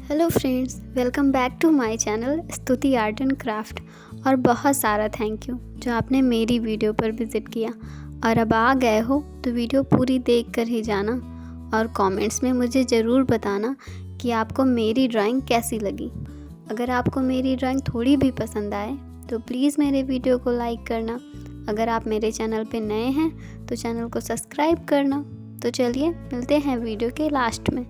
Hello friends, welcome back to my channel Stuti art and craft. और बहुत सारा thank you जो आपने मेरी वीडियो पर विज़िट किया। और अब आ गए हो तो वीडियो पूरी देख कर ही जाना और कमेंट्स में मुझे ज़रूर बताना कि आपको मेरी ड्राइंग कैसी लगी। अगर आपको मेरी ड्राइंग थोड़ी भी पसंद आए तो प्लीज़ मेरे वीडियो को लाइक करना। अगर आप मेरे चैनल पे नए हैं तो चैनल को सब्सक्राइब करना। तो चलिए मिलते हैं वीडियो के लास्ट में।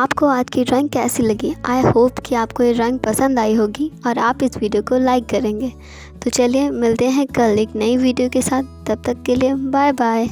आपको आज की ड्राइंग कैसी लगी? आई होप कि आपको ये ड्राइंग पसंद आई होगी और आप इस वीडियो को लाइक करेंगे। तो चलिए मिलते हैं कल एक नई वीडियो के साथ, तब तक के लिए बाय बाय।